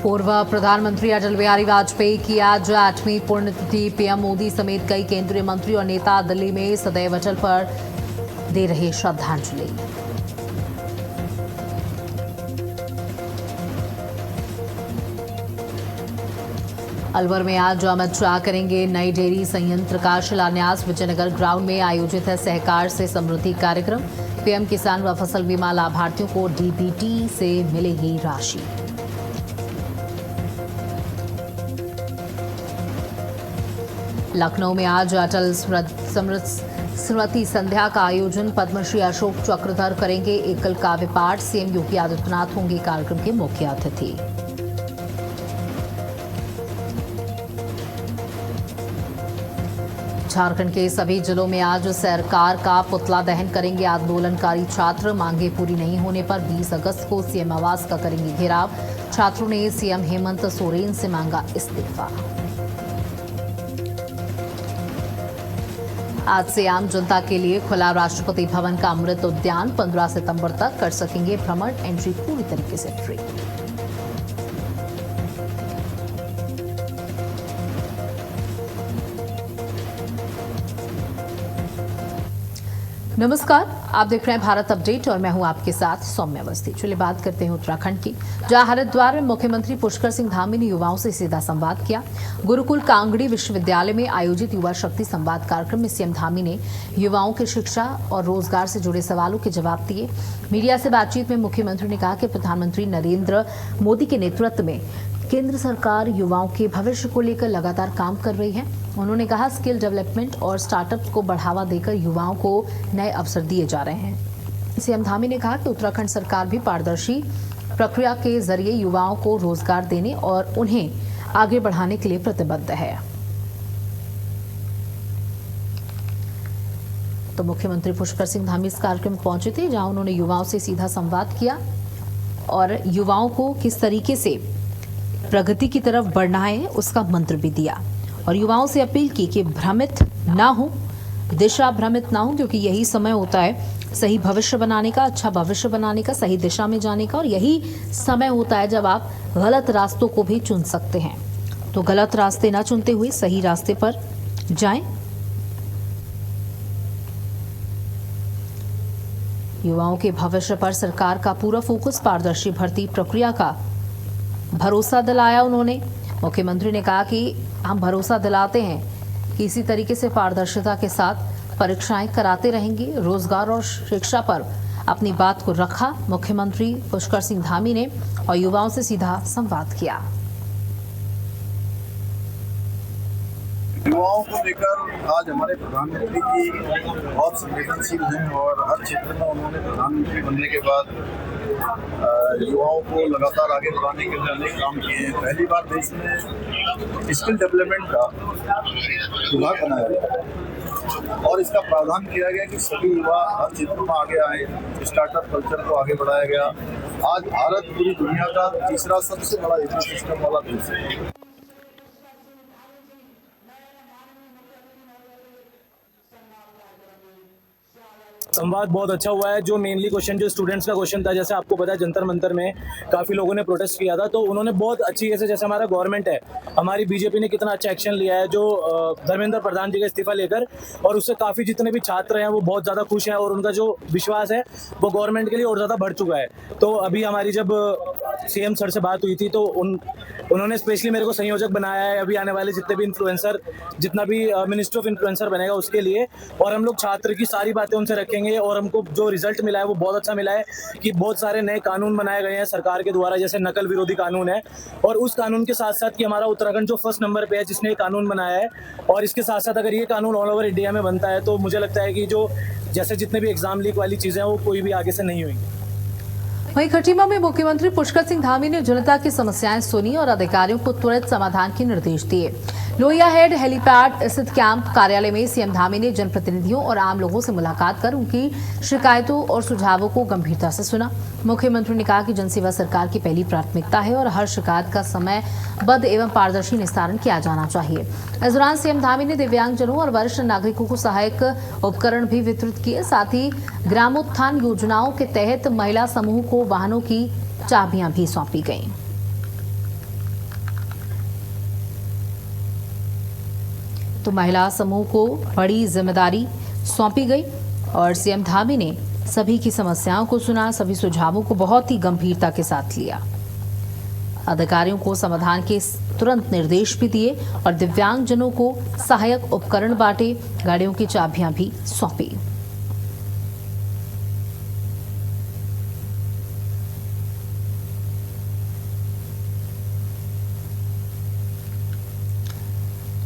पूर्व प्रधानमंत्री अटल बिहारी वाजपेयी की आज 8वीं पुण्यतिथि। पीएम मोदी समेत कई केंद्रीय मंत्री और नेता दिल्ली में सदैव अटल पर दे रहे श्रद्धांजलि। अलवर में आज अमित शाह करेंगे नई डेयरी संयंत्र का शिलान्यास। विजयनगर ग्राउंड में आयोजित है सहकार से समृद्धि कार्यक्रम। पीएम किसान व फसल बीमा लाभार्थियों को डीबीटी से मिलेगी राशि। लखनऊ में आज अटल स्मृति संध्या का आयोजन। पद्मश्री अशोक चक्रधर करेंगे एकल काव्य पाठ। सीएम योगी आदित्यनाथ होंगे कार्यक्रम के मुख्य अतिथि। झारखंड के सभी जिलों में आज सरकार का पुतला दहन करेंगे आंदोलनकारी छात्र। मांगे पूरी नहीं होने पर 20 अगस्त को सीएम आवास का करेंगे घेराव। छात्रों ने सीएम हेमंत सोरेन से मांगा इस्तीफा। आज से आम जनता के लिए खुला राष्ट्रपति भवन का अमृत उद्यान। 15 सितंबर तक कर सकेंगे भ्रमण। एंट्री पूरी तरीके से फ्री। नमस्कार, आप देख रहे हैं भारत अपडेट और मैं हूं आपके साथ सौम्या अवस्थी। चलिए बात करते हैं उत्तराखंड की, जहां हरिद्वार में मुख्यमंत्री पुष्कर सिंह धामी ने युवाओं से सीधा संवाद किया। गुरुकुल कांगड़ी विश्वविद्यालय में आयोजित युवा शक्ति संवाद कार्यक्रम में सीएम धामी ने युवाओं की शिक्षा और रोजगार से जुड़े सवालों के जवाब दिए। मीडिया से बातचीत में मुख्यमंत्री ने कहा कि प्रधानमंत्री नरेंद्र मोदी के नेतृत्व में केंद्र सरकार युवाओं के भविष्य को लेकर लगातार काम कर रही है। उन्होंने कहा स्किल डेवलपमेंट और स्टार्टअप्स को बढ़ावा देकर युवाओं को नए अवसर दिए जा रहे हैं। सीएम धामी ने कहा कि उत्तराखंड सरकार भी पारदर्शी प्रक्रिया के जरिए युवाओं को रोजगार देने और उन्हें आगे बढ़ाने के लिए प्रतिबद्ध है। तो मुख्यमंत्री पुष्कर सिंह धामी इस कार्यक्रम में पहुंचे थे, जहां उन्होंने युवाओं से सीधा संवाद किया और युवाओं को किस तरीके से प्रगति की तरफ बढ़ना है उसका मंत्र भी दिया और युवाओं से अपील की कि भ्रमित ना हो, दिशा भ्रमित ना हो, क्योंकि यही समय होता है सही भविष्य बनाने का, अच्छा भविष्य बनाने का, सही दिशा में जाने का। और यही समय होता है जब आप गलत रास्तों को भी चुन सकते हैं। तो गलत रास्ते ना चुनते हुए सही रास्ते पर जाएं। युवाओं के भविष्य पर सरकार का पूरा फोकस, पारदर्शी भर्ती प्रक्रिया का भरोसा दिलाया उन्होंने। मुख्यमंत्री ने कहा कि हम भरोसा दिलाते हैं कि इसी तरीके से पारदर्शिता के साथ परीक्षाएं कराते रहेंगे। रोजगार और शिक्षा पर अपनी बात को रखा मुख्यमंत्री पुष्कर सिंह धामी ने और युवाओं से सीधा संवाद किया। युवाओं को लेकर आज हमारे प्रधानमंत्री जी बहुत संवेदनशील हैं और हर क्षेत्र में उन्होंने प्रधानमंत्री बनने के बाद युवाओं को लगातार आगे बढ़ाने के लिए अनेक काम किए हैं। पहली बार देश में स्किल डेवलपमेंट का विभाग बनाया गया और इसका प्रावधान किया गया कि सभी युवा हर क्षेत्र में आगे आए। स्टार्टअप कल्चर को आगे बढ़ाया गया। आज भारत पूरी दुनिया का तीसरा सबसे बड़ा इकोसिस्टम वाला देश है। संवाद बहुत अच्छा हुआ है। जो मेनली क्वेश्चन जो स्टूडेंट्स का क्वेश्चन था, जैसे आपको पता है जंतर मंतर में काफ़ी लोगों ने प्रोटेस्ट किया था, तो उन्होंने बहुत अच्छी जैसे हमारा गवर्नमेंट है, हमारी बीजेपी ने कितना अच्छा एक्शन लिया है जो धर्मेंद्र प्रधान जी का इस्तीफा लेकर, और उससे काफ़ी जितने भी छात्र हैं वो बहुत ज़्यादा खुश हैं और उनका जो विश्वास है वो गवर्नमेंट के लिए और ज़्यादा बढ़ चुका है। तो अभी हमारी जब सीएम सर से बात हुई थी तो उन्होंने स्पेशली मेरे को संयोजक बनाया है अभी आने वाले जितने भी इन्फ्लुएंसर, जितना भी मिनिस्टर ऑफ इन्फ्लुएंसर बनेगा उसके लिए, और हम लोग छात्र की सारी बातें उनसे रखेंगे। और हमको जो रिजल्ट मिला है वो बहुत अच्छा मिला है कि बहुत सारे नए कानून बनाए गए हैं सरकार के द्वारा, जैसे नकल विरोधी कानून है, और उस कानून के साथ साथ कि हमारा उत्तराखंड जो फर्स्ट नंबर पे है जिसने ये कानून बनाया है, और इसके साथ साथ अगर ये कानून ऑल ओवर इंडिया में बनता है तो मुझे लगता है कि जो जैसे जितने भी एग्जाम लीक वाली चीजें हैं वो कोई भी आगे से नहीं हुई। वहीं खटीमा में मुख्यमंत्री पुष्कर सिंह धामी ने जनता की समस्याएं सुनी और अधिकारियों को त्वरित समाधान के निर्देश दिए। लोहिया हेड हेलीपैड स्थित कैंप कार्यालय में सीएम धामी ने जनप्रतिनिधियों और आम लोगों से मुलाकात कर उनकी शिकायतों और सुझावों को गंभीरता से सुना। मुख्यमंत्री ने कहा कि जनसेवा सरकार की पहली प्राथमिकता है और हर शिकायत का समयबद्ध एवं पारदर्शी निस्तारण किया जाना चाहिए। इस दौरान सीएम धामी ने दिव्यांगजनों और वरिष्ठ नागरिकों को सहायक उपकरण भी वितरित किए। साथ ही ग्रामोत्थान योजनाओं के तहत महिला समूह को वाहनों की चाबियां भी सौंपी गईं। तो महिला समूह को बड़ी जिम्मेदारी सौंपी गई और सीएम धामी ने सभी की समस्याओं को सुना, सभी सुझावों को बहुत ही गंभीरता के साथ लिया। अधिकारियों को समाधान के तुरंत निर्देश भी दिए और दिव्यांगजनों को सहायक उपकरण बांटे, गाड़ियों की चाबियां भी सौंपी।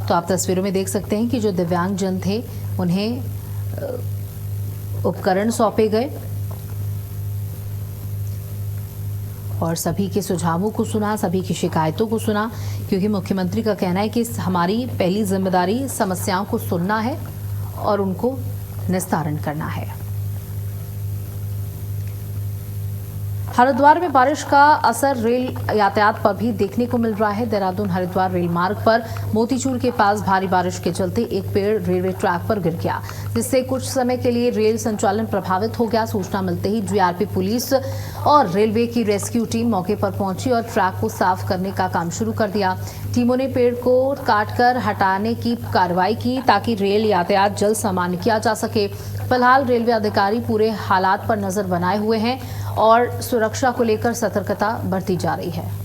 तो आप तस्वीरों में देख सकते हैं कि जो दिव्यांगजन थे उन्हें उपकरण सौंपे गए और सभी के सुझावों को सुना, सभी की शिकायतों को सुना, क्योंकि मुख्यमंत्री का कहना है कि हमारी पहली जिम्मेदारी समस्याओं को सुनना है और उनको निस्तारण करना है। हरिद्वार में बारिश का असर रेल यातायात पर भी देखने को मिल रहा है। देहरादून हरिद्वार रेल मार्ग पर मोतीचूर के पास भारी बारिश के चलते एक पेड़ रेलवे ट्रैक पर गिर गया, जिससे कुछ समय के लिए रेल संचालन प्रभावित हो गया। सूचना मिलते ही जीआरपी पुलिस और रेलवे की रेस्क्यू टीम मौके पर पहुंची और ट्रैक को साफ करने का काम शुरू कर दिया। टीमों ने पेड़ को काटकर हटाने की कार्रवाई की ताकि रेल यातायात जल्द सामान्य किया जा सके। फिलहाल रेलवे अधिकारी पूरे हालात पर नजर बनाए हुए हैं और सुरक्षा को लेकर सतर्कता बरती जा रही है।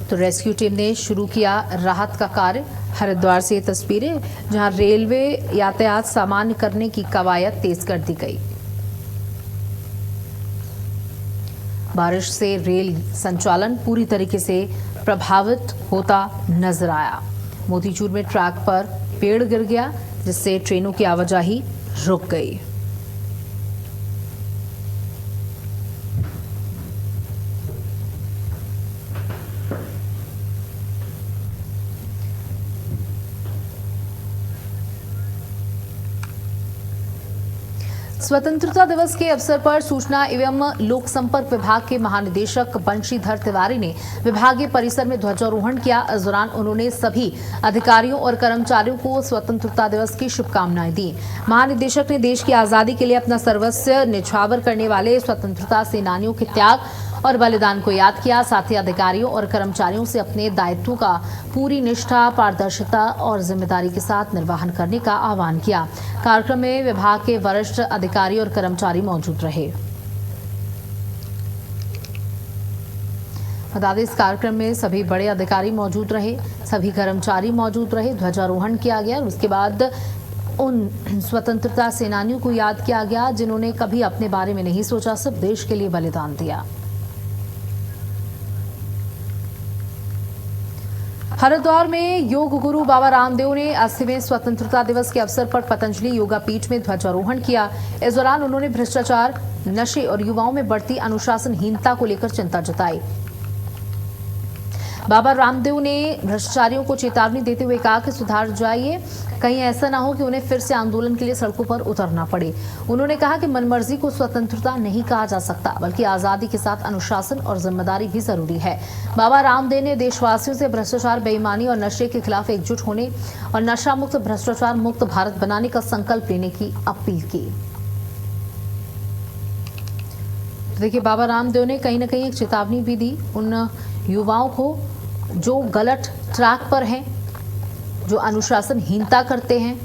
तो रेस्क्यू टीम ने शुरू किया राहत का कार्य। हरिद्वार से तस्वीरें जहां रेलवे यातायात सामान्य करने की कवायद तेज कर दी गई। बारिश से रेल संचालन पूरी तरीके से प्रभावित होता नजर आया। मोतीचूर में ट्रैक पर पेड़ गिर गया, जिससे ट्रेनों की आवाजाही रुक गई। स्वतंत्रता दिवस के अवसर पर सूचना एवं लोक संपर्क विभाग के महानिदेशक बंशीधर तिवारी ने विभागीय परिसर में ध्वजारोहण किया। इस दौरान उन्होंने सभी अधिकारियों और कर्मचारियों को स्वतंत्रता दिवस की शुभकामनाएं दी। महानिदेशक ने देश की आजादी के लिए अपना सर्वस्व न्यौछावर करने वाले स्वतंत्रता सेनानियों के त्याग और बलिदान को याद किया। साथ ही अधिकारियों और कर्मचारियों से अपने दायित्वों का पूरी निष्ठा, पारदर्शिता और जिम्मेदारी के साथ निर्वहन करने का आह्वान किया। कार्यक्रम में विभाग के वरिष्ठ अधिकारी और कर्मचारी मौजूद रहे। बता दें, इस कार्यक्रम में सभी बड़े अधिकारी मौजूद रहे, सभी कर्मचारी मौजूद रहे। ध्वजारोहण किया गया और उसके बाद उन स्वतंत्रता सेनानियों को याद किया गया जिन्होंने कभी अपने बारे में नहीं सोचा, सिर्फ देश के लिए बलिदान दिया। हरिद्वार में योग गुरु बाबा रामदेव ने 80वें स्वतंत्रता दिवस के अवसर पर पतंजलि योगा पीठ में ध्वजारोहण किया। इस दौरान उन्होंने भ्रष्टाचार, नशे और युवाओं में बढ़ती अनुशासनहीनता को लेकर चिंता जताई। बाबा रामदेव ने भ्रष्टाचारियों को चेतावनी देते हुए कहा कि सुधार जाइए, कहीं ऐसा ना हो कि उन्हें फिर से आंदोलन के लिए सड़कों पर उतरना पड़े। उन्होंने कहा कि मनमर्जी को स्वतंत्रता नहीं कहा जा सकता, बल्कि आजादी के साथ अनुशासन और जिम्मेदारी भी जरूरी है। बाबा रामदेव ने देशवासियों से भ्रष्टाचार, बेईमानी और नशे के खिलाफ एकजुट होने और नशा मुक्त, भ्रष्टाचार मुक्त भारत बनाने का संकल्प लेने की अपील की। देखिए, बाबा रामदेव ने कहीं ना कहीं एक चेतावनी भी दी उन युवाओं को जो गलत ट्रैक पर हैं, जो अनुशासनहीनता करते हैं।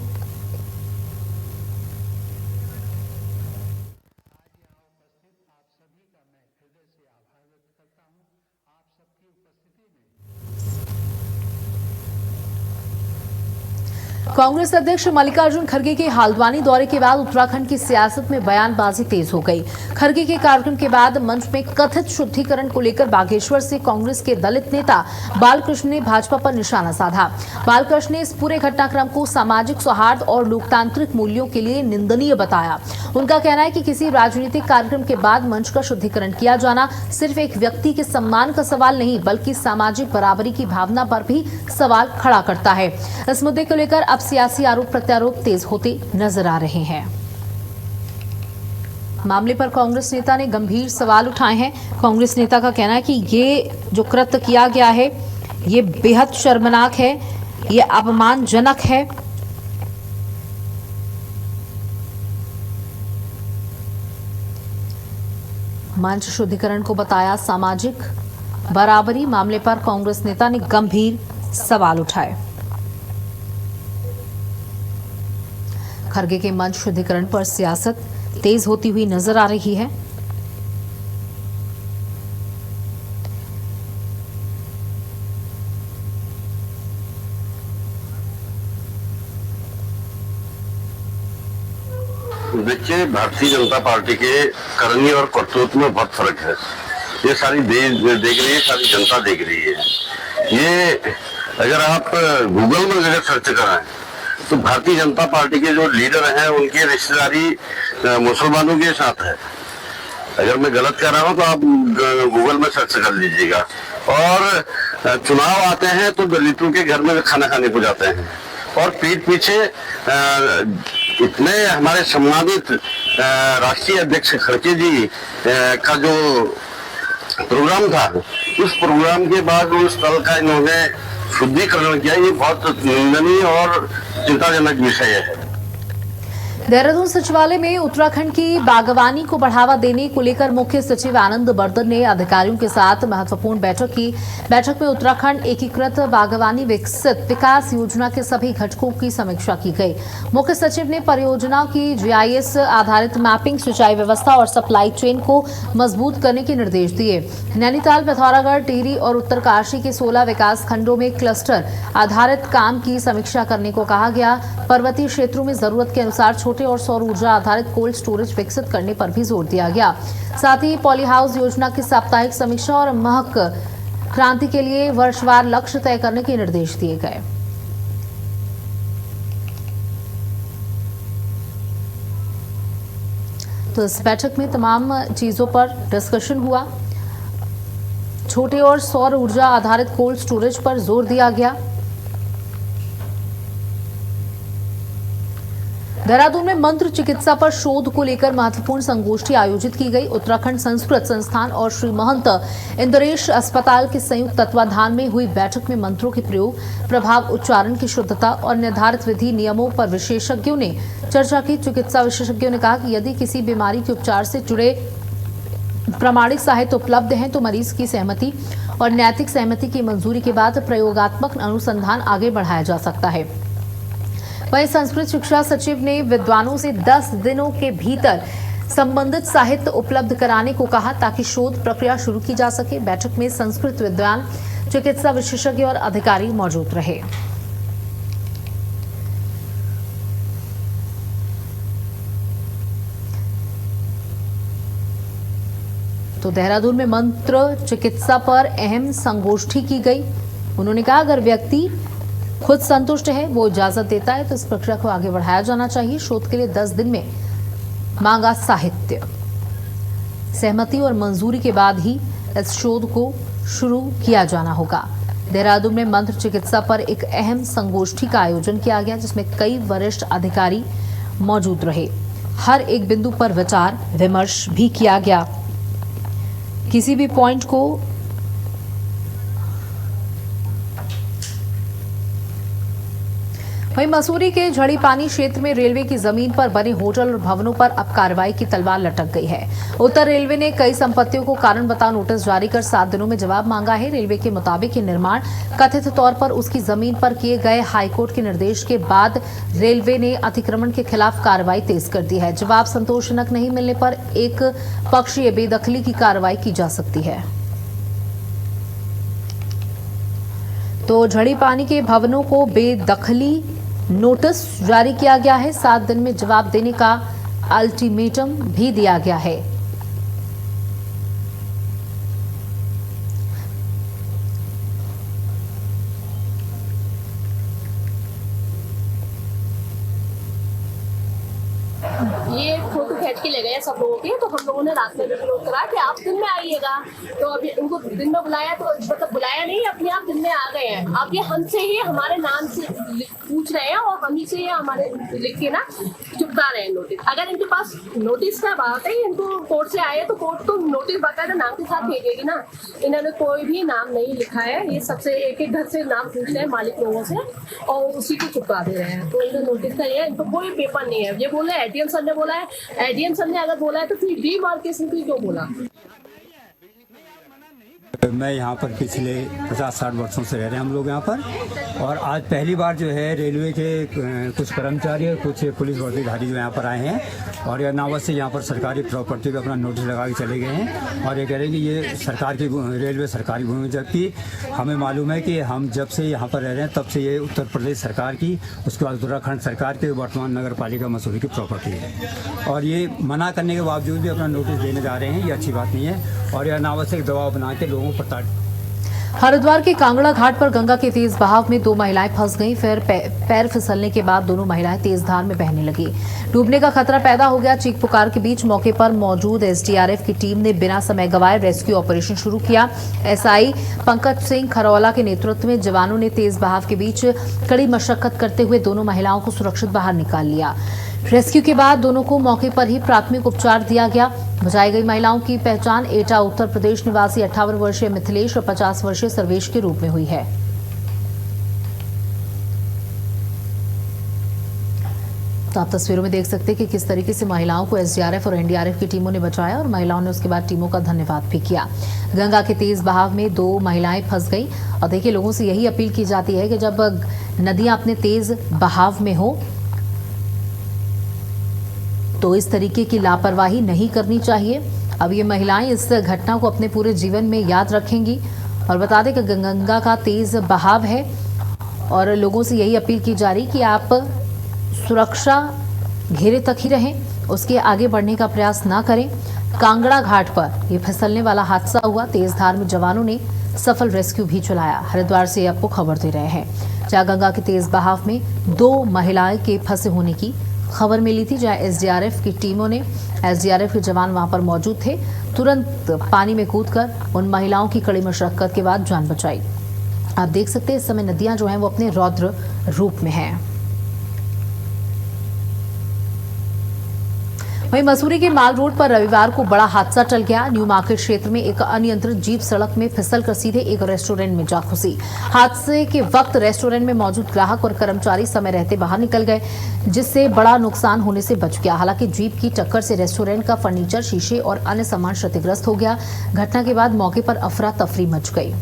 कांग्रेस अध्यक्ष मल्लिकार्जुन खड़गे के हल्द्वानी दौरे के बाद उत्तराखंड की सियासत में बयानबाजी तेज हो गई। खड़गे के कार्यक्रम के बाद मंच में कथित शुद्धिकरण को लेकर बागेश्वर से कांग्रेस के दलित नेता बालकृष्ण ने भाजपा पर निशाना साधा। बालकृष्ण ने इस पूरे घटनाक्रम को सामाजिक सौहार्द और लोकतांत्रिक मूल्यों के लिए निंदनीय बताया। उनका कहना है कि किसी राजनीतिक कार्यक्रम के बाद मंच का शुद्धिकरण किया जाना सिर्फ एक व्यक्ति के सम्मान का सवाल नहीं, बल्कि सामाजिक बराबरी की भावना पर भी सवाल खड़ा करता है। इस मुद्दे को लेकर अब सियासी आरोप प्रत्यारोप तेज होते नजर आ रहे हैं। मामले पर कांग्रेस नेता ने गंभीर सवाल उठाए हैं। कांग्रेस नेता का कहना है कि ये जो कृत्य किया गया है ये बेहद शर्मनाक है। ये अपमानजनक है। मंच शुद्धिकरण को बताया सामाजिक बराबरी। मामले पर कांग्रेस नेता ने गंभीर सवाल उठाए। खरगे के मंच शुद्धिकरण पर सियासत तेज होती हुई नजर आ रही है। देखिए, भारतीय जनता पार्टी के करनी और करतूत में बहुत फर्क है। ये सारी देश देख रही है, सारी जनता देख रही है। ये अगर आप गूगल में अगर सर्च कराएं तो भारतीय जनता पार्टी के जो लीडर हैं उनकी रिश्तेदारी मुसलमानों के साथ है। अगर मैं गलत कह रहा हूं तो आप गूगल में सर्च कर लीजिएगा। और चुनाव आते हैं तो दलितों के घर में खाना खाने को जाते हैं और पीठ पीछे इतने हमारे सम्मानित राष्ट्रीय अध्यक्ष खड़गे जी का जो प्रोग्राम था, उस प्रोग्राम के बाद उस स्थल का इन्होंने शुद्धिकरण किया। ये बहुत निंदनीय और चिंताजनक विषय है। देहरादून सचिवालय में उत्तराखंड की बागवानी को बढ़ावा देने को लेकर मुख्य सचिव आनंद बर्दन ने अधिकारियों के साथ महत्वपूर्ण बैठक की। बैठक में उत्तराखंड एकीकृत बागवानी विकसित विकास योजना के सभी घटकों की समीक्षा की गई। मुख्य सचिव ने परियोजना की जीआईएस आधारित मैपिंग, सिंचाई व्यवस्था और सप्लाई चेन को मजबूत करने के निर्देश दिए। नैनीताल, पिथौरागढ़, टिहरी और उत्तरकाशी के 16 विकास खंडों में क्लस्टर आधारित काम की समीक्षा करने को कहा गया। पर्वतीय क्षेत्रों में जरूरत के अनुसार छोटे और सौर ऊर्जा आधारित कोल्ड स्टोरेज विकसित करने पर भी जोर दिया गया। साथ ही पॉली हाउस योजना की साप्ताहिक समीक्षा और महक क्रांति के लिए वर्षवार लक्ष्य तय करने के निर्देश दिए गए। तो इस बैठक में तमाम चीजों पर डिस्कशन हुआ। छोटे और सौर ऊर्जा आधारित कोल्ड स्टोरेज पर जोर दिया गया। देहरादून में मंत्र चिकित्सा पर शोध को लेकर महत्वपूर्ण संगोष्ठी आयोजित की गई। उत्तराखंड संस्कृत संस्थान और श्री महंत इंद्रेश अस्पताल के संयुक्त तत्वाधान में हुई बैठक में मंत्रों के प्रयोग, प्रभाव, उच्चारण की शुद्धता और निर्धारित विधि नियमों पर विशेषज्ञों ने चर्चा की। चिकित्सा विशेषज्ञों ने कहा कि यदि किसी बीमारी के उपचार से जुड़े प्रामाणिक साहित्य उपलब्ध हैं तो मरीज की सहमति और नैतिक सहमति की मंजूरी के बाद प्रयोगात्मक अनुसंधान आगे बढ़ाया जा सकता है। वहीं संस्कृत शिक्षा सचिव ने विद्वानों से 10 दिनों के भीतर संबंधित साहित्य उपलब्ध कराने को कहा ताकि शोध प्रक्रिया शुरू की जा सके। बैठक में संस्कृत विद्वान, चिकित्सा विशेषज्ञ और अधिकारी मौजूद रहे। तो देहरादून में मंत्र चिकित्सा पर अहम संगोष्ठी की गई। उन्होंने कहा अगर व्यक्ति खुद संतुष्ट है, वो इजाजत देता है तो इस प्रक्रिया को आगे बढ़ाया जाना चाहिए। शोध के लिए 10 दिन में मांगा साहित्य, सहमति और मंजूरी के बाद ही इस शोध को शुरू किया जाना होगा। देहरादून में मंत्र चिकित्सा पर एक अहम संगोष्ठी का आयोजन किया गया जिसमें कई वरिष्ठ अधिकारी मौजूद रहे। हर एक बिंदु पर विचार विमर्श भी किया गया। किसी भी पॉइंट को वहीं मसूरी के झड़ी पानी क्षेत्र में रेलवे की जमीन पर बने होटल और भवनों पर अब कार्रवाई की तलवार लटक गई है। उत्तर रेलवे ने कई संपत्तियों को कारण बताओ नोटिस जारी कर 7 दिनों में जवाब मांगा है। रेलवे के मुताबिक ये निर्माण कथित तौर पर उसकी जमीन पर किए गए हाईकोर्ट के निर्देश के बाद रेलवे ने अतिक्रमण के खिलाफ कार्रवाई तेज कर दी है। जवाब संतोषजनक नहीं मिलने पर एक पक्षीय बेदखली की कार्रवाई की जा सकती है। तो झड़ी पानी के भवनों को बेदखली नोटिस जारी किया गया है। 7 दिन में जवाब देने का अल्टीमेटम भी दिया गया है। ये फोटो खींच के ले गए सब लोगों के, तो हम लोगों ने रात में भी विरोध करा कि आप दिन में आइएगा। तो अभी उनको दिन में बुलाया तो मतलब बुलाया नहीं, अपने आप दिन में आ गए हैं। आप ये हमसे ही हमारे नाम से पूछ रहे हैं और हम ही से हमारे लिख के ना जो चुकता रहे नोटिस। अगर इनके पास नोटिस का बात है, इनको कोर्ट से आए तो कोर्ट तो नोटिस बाकायदा नाम के साथ भेजेगी ना। इन्होंने कोई भी नाम नहीं लिखा है, ये सबसे एक एक घर से नाम पूछ रहे हैं मालिक लोगों से और उसी को चुका दे रहे हैं। तो इन्हें नोटिस का ये इनको कोई पेपर नहीं है। ये बोले एडीएम सर ने बोला है, एडीएम सर ने अगर बोला है तो फिर डीमार्केशन की क्यों बोला? मैं यहाँ पर पिछले 50-60 वर्षों से रह रहे हैं हम लोग यहाँ पर, और आज पहली बार जो है रेलवे के कुछ कर्मचारी और कुछ पुलिस वर्दीधारी जो यहाँ पर आए हैं और यह नावत से यहाँ पर सरकारी प्रॉपर्टी पे अपना नोटिस लगा के चले गए हैं और ये कह रहे हैं कि ये सरकार की रेलवे सरकारी भूमि, जबकि हमें मालूम है कि हम जब से यहाँ पर रह रहे हैं तब से ये उत्तर प्रदेश सरकार की, उसके बाद उत्तराखंड सरकार के, वर्तमान नगर पालिका मसूरी की प्रॉपर्टी है। और ये मना करने के बावजूद भी अपना नोटिस देने जा रहे हैं, ये अच्छी बात नहीं है और यह अनावश्यक दबाव बना के लोगों पर हरिद्वार के कांगड़ा घाट पर गंगा के तेज बहाव में 2 महिलाएं फंस गईं। फिर पैर फिसलने के बाद दोनों महिलाएं तेज धार में बहने लगी। डूबने का खतरा पैदा हो गया। चीख पुकार के बीच मौके पर मौजूद एसडीआरएफ की टीम ने बिना समय गंवाए रेस्क्यू ऑपरेशन शुरू किया। एसआई पंकज सिंह खरौला के नेतृत्व में जवानों ने तेज बहाव के बीच कड़ी मशक्कत करते हुए दोनों महिलाओं को सुरक्षित बाहर निकाल लिया। रेस्क्यू के बाद दोनों को मौके पर ही प्राथमिक उपचार दिया गया। बचाई गई महिलाओं की पहचान एटा उत्तर प्रदेश निवासी 58 वर्षीय मिथिलेश और 50 वर्षीय सर्वेश के रूप में हुई है। तो आप तस्वीरों में देख सकते हैं कि किस तरीके से महिलाओं को एसडीआरएफ और एनडीआरएफ की टीमों ने बचाया और महिलाओं ने उसके बाद टीमों का धन्यवाद भी किया। गंगा के तेज बहाव में 2 महिलाएं फंस गई और देखिए, लोगों से यही अपील की जाती है कि जब नदियां अपने तेज बहाव में हो तो इस तरीके की लापरवाही नहीं करनी चाहिए। अब ये महिलाएं इस घटना को अपने पूरे जीवन में याद रखेंगी। और बता दें कि गंगा का तेज बहाव है और लोगों से यही अपील की जा रही कि आप सुरक्षा घेरे तक ही रहें, उसके आगे बढ़ने का प्रयास ना करें। कांगड़ा घाट पर ये फिसलने वाला हादसा हुआ। तेज धार में जवानों ने सफल रेस्क्यू भी चलाया। हरिद्वार से आपको खबर दे रहे हैं, जहां गंगा के तेज बहाव में 2 महिलाएं के फंसे होने की खबर मिली थी, जहां एसडीआरएफ की टीमों ने, एसडीआरएफ के जवान वहां पर मौजूद थे, तुरंत पानी में कूदकर उन महिलाओं की कड़ी मशक्कत के बाद जान बचाई। आप देख सकते हैं इस समय नदियां जो हैं वो अपने रौद्र रूप में हैं। वहीं मसूरी के माल रोड पर रविवार को बड़ा हादसा टल गया। न्यू मार्केट क्षेत्र में एक अनियंत्रित जीप सड़क में फिसलकर सीधे एक रेस्टोरेंट में जा घुसी। हादसे के वक्त रेस्टोरेंट में मौजूद ग्राहक और कर्मचारी समय रहते बाहर निकल गए, जिससे बड़ा नुकसान होने से बच गया। हालांकि जीप की टक्कर से रेस्टोरेंट का फर्नीचर, शीशे और अन्य सामान क्षतिग्रस्त हो गया। घटना के बाद मौके पर अफरा तफरी मच गई।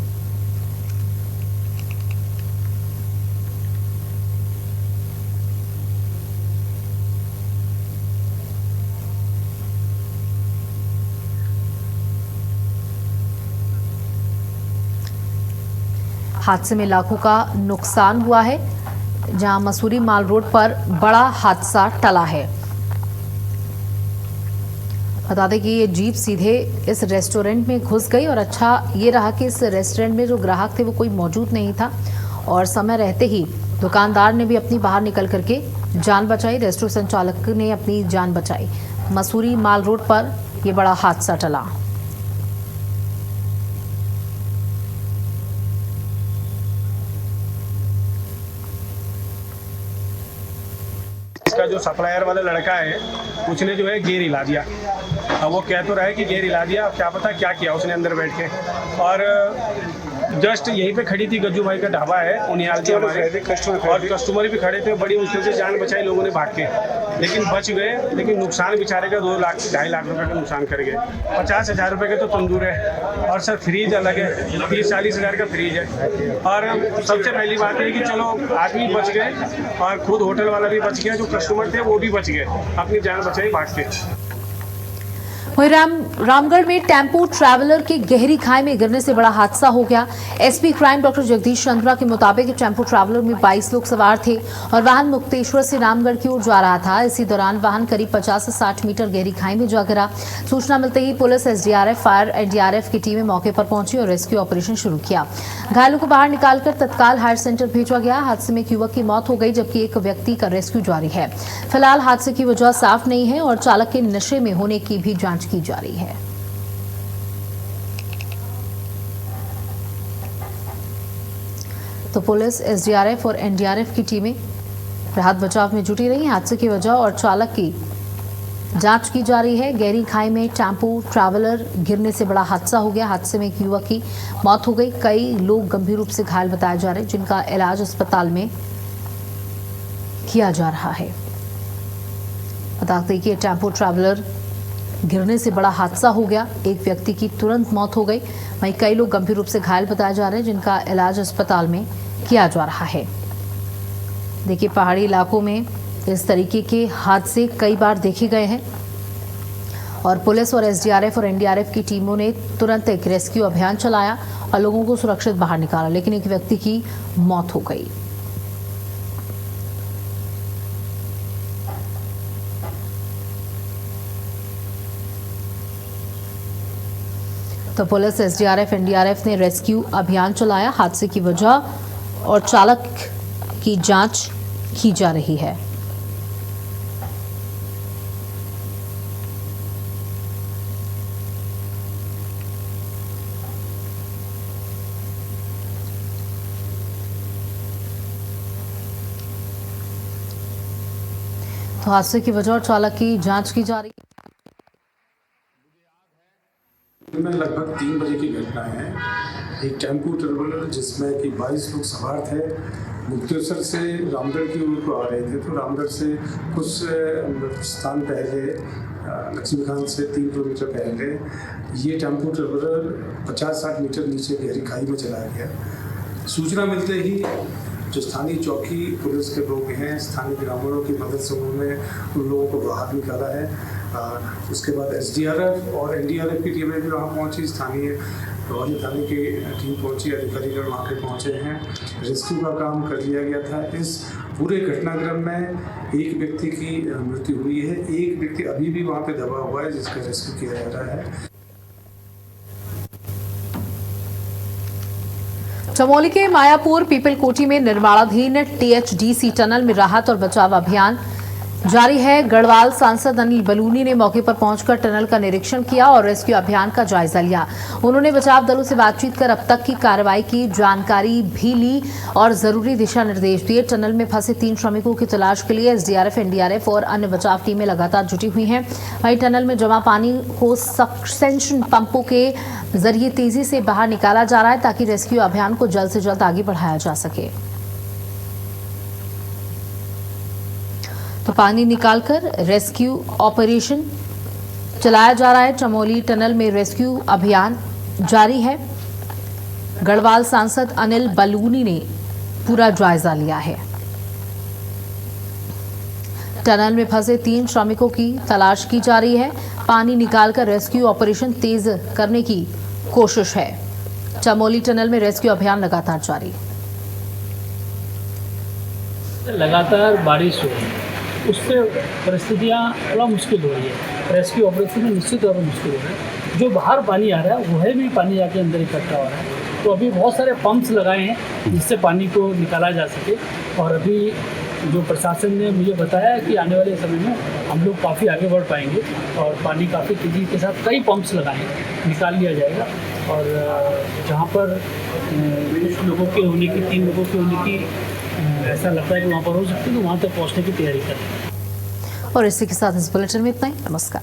हादसे में लाखों का नुकसान हुआ है, जहां मसूरी माल रोड पर बड़ा हादसा टला है। बता दें कि ये जीप सीधे इस रेस्टोरेंट में घुस गई और अच्छा ये रहा कि इस रेस्टोरेंट में जो ग्राहक थे वो कोई मौजूद नहीं था और समय रहते ही दुकानदार ने भी अपनी बाहर निकल करके जान बचाई। रेस्टोरेंट संचालक ने अपनी जान बचाई। मसूरी माल रोड पर यह बड़ा हादसा टला। इसका जो सप्लायर वाला लड़का है उसने जो है गियर हिला दिया। अब वो कह तो रहा है कि गियर हिला दिया, अब क्या पता क्या किया उसने अंदर बैठ के। और जस्ट यहीं पे खड़ी थी, गज्जू भाई का ढाबा है उनियाल के हमारे, और कस्टमर भी खड़े थे। बड़ी मुश्किल से जान बचाई लोगों ने भाग के, लेकिन बच गए। लेकिन नुकसान बेचारे का 2 लाख 2.5 लाख रुपए का नुकसान कर गए। 50,000 रुपए के तो तंदूर है और सर फ्रीज अलग है, 30-40 हज़ार का फ्रीज है। और सबसे पहली बात है कि चलो आदमी बच गए और खुद होटल वाला भी बच गया, जो कस्टमर थे वो भी बच गए, अपनी जान बचाई भाग के। वहीं रामगढ़ में टेम्पो ट्रैवलर के गहरी खाई में गिरने से बड़ा हादसा हो गया। SP crime doctor Jagdish Chandra के मुताबिक टेम्पो ट्रैवलर में 22 लोग सवार थे और वाहन मुक्तेश्वर से रामगढ़ की ओर जा रहा था। इसी दौरान वाहन करीब 50 से 60 मीटर गहरी खाई में जा गिरा। सूचना मिलते ही पुलिस, एसडीआरएफ, फायर, एनडीआरएफ की टीमें मौके पर पहुंची और रेस्क्यू ऑपरेशन शुरू किया। घायलों को बाहर निकालकर तत्काल हायर सेंटर भेजा गया। हादसे में एक युवक की मौत हो गई, जबकि एक व्यक्ति का रेस्क्यू जारी है। फिलहाल हादसे की वजह साफ नहीं है और चालक के नशे में होने की भी जांच की जा रही है। तो पुलिस, एसडीआरएफ और एनडीआरएफ की टीमें राहत बचाव में जुटी रही। हादसे की वजह और चालक की जांच की जा रही है। गहरी खाई में टेम्पो ट्रैवलर गिरने से बड़ा हादसा हो गया। हादसे में एक युवक की मौत हो गई। कई लोग गंभीर रूप से घायल बताए जा रहे हैं, जिनका इलाज अस्पताल में किया जा रहा है। बता दें कि टेम्पो ट्रैवलर गिरने से बड़ा हादसा हो गया। एक व्यक्ति की तुरंत मौत हो गई। वहीं कई लोग गंभीर रूप से घायल बताए जा रहे हैं, जिनका इलाज अस्पताल में किया जा रहा है। देखिए, पहाड़ी इलाकों में इस तरीके के हादसे कई बार देखे गए हैं और पुलिस और एसडीआरएफ और एनडीआरएफ की टीमों ने तुरंत एक रेस्क्यू अभियान चलाया और लोगों को सुरक्षित बाहर निकाला, लेकिन एक व्यक्ति की मौत हो गई। तो पुलिस, एसडीआरएफ, एनडीआरएफ ने रेस्क्यू अभियान चलाया। हादसे की वजह और चालक की जांच की जा रही है। तो हादसे की वजह और चालक की जांच की जा रही है। में लगभग 3 बजे की घटना है। एक टेम्पो ट्रैवलर जिसमें कि 22 लोग सवार थे, मुक्तेश्वर से रामगढ़ की ओर को आ रहे थे। तो रामगढ़ से कुछ स्थान पहले लक्ष्मीकांत से 3 किलोमीटर पहले ये टेम्पो ट्रैवलर 50-60 मीटर नीचे गहरी खाई में चला गया। सूचना मिलते ही जो स्थानीय चौकी पुलिस के लोग हैं, स्थानीय ग्रामीणों की मदद से उन्होंने उन लोगों को बाहर निकाला है। उसके बाद एसडीआरएफ और एनडीआरएफ की टीमें भी वहाँ पहुँची, स्थानीय रौली थाने की टीम पहुँची, अधिकारीगण वहाँ पे पहुँचे हैं। रेस्क्यू का काम कर लिया गया था। इस पूरे घटनाक्रम में एक व्यक्ति की मृत्यु हुई है। एक व्यक्ति अभी भी वहाँ पे दबा हुआ है, जिसका रेस्क्यू किया जा रहा है। चमोली के मायापुर पीपलकोटी में निर्माणाधीन टीएचडीसी टनल में राहत और बचाव अभियान जारी है। गढ़वाल सांसद अनिल बलूनी ने मौके पर पहुंचकर टनल का निरीक्षण किया और रेस्क्यू अभियान का जायजा लिया। उन्होंने बचाव दलों से बातचीत कर अब तक की कार्रवाई की जानकारी भी ली और जरूरी दिशा निर्देश दिए। टनल में फंसे 3 श्रमिकों की तलाश के लिए एसडीआरएफ, एनडीआरएफ और अन्य बचाव टीमें लगातार जुटी हुई हैं। वहीं टनल में जमा पानी को सक्सेशन पंपों के जरिए तेजी से बाहर निकाला जा रहा है, ताकि रेस्क्यू अभियान को जल्द से जल्द आगे बढ़ाया जा सके। तो पानी निकालकर रेस्क्यू ऑपरेशन चलाया जा रहा है। चमोली टनल में रेस्क्यू अभियान जारी है। गढ़वाल सांसद अनिल बलूनी ने पूरा जायजा लिया है। टनल में फंसे 3 श्रमिकों की तलाश की जा रही है। पानी निकालकर रेस्क्यू ऑपरेशन तेज करने की कोशिश है। चमोली टनल में रेस्क्यू अभियान लगातार जारी। लगातार बारिश हो रही है, उससे परिस्थितियाँ थोड़ा मुश्किल हो रही है। रेस्क्यू ऑपरेशन में निश्चित तौर पर मुश्किल हो रहा है। जो बाहर पानी आ रहा है वह भी पानी जाके अंदर इकट्ठा हो रहा है। तो अभी बहुत सारे पंप्स लगाए हैं जिससे पानी को निकाला जा सके। और अभी जो प्रशासन ने मुझे बताया कि आने वाले समय में हम लोग काफ़ी आगे बढ़ पाएंगे और पानी काफ़ी तेज़ी के साथ कई पंप्स लगाए निकाल लिया जाएगा। और जहाँ पर कुछ लोगों के होने की 3 लोगों के होने की ऐसा लगता है कि वहाँ पर हो सकती है, तो वहाँ तक पहुँचने की तैयारी करें। और इसी के साथ इस बुलेटिन में इतना ही। नमस्कार।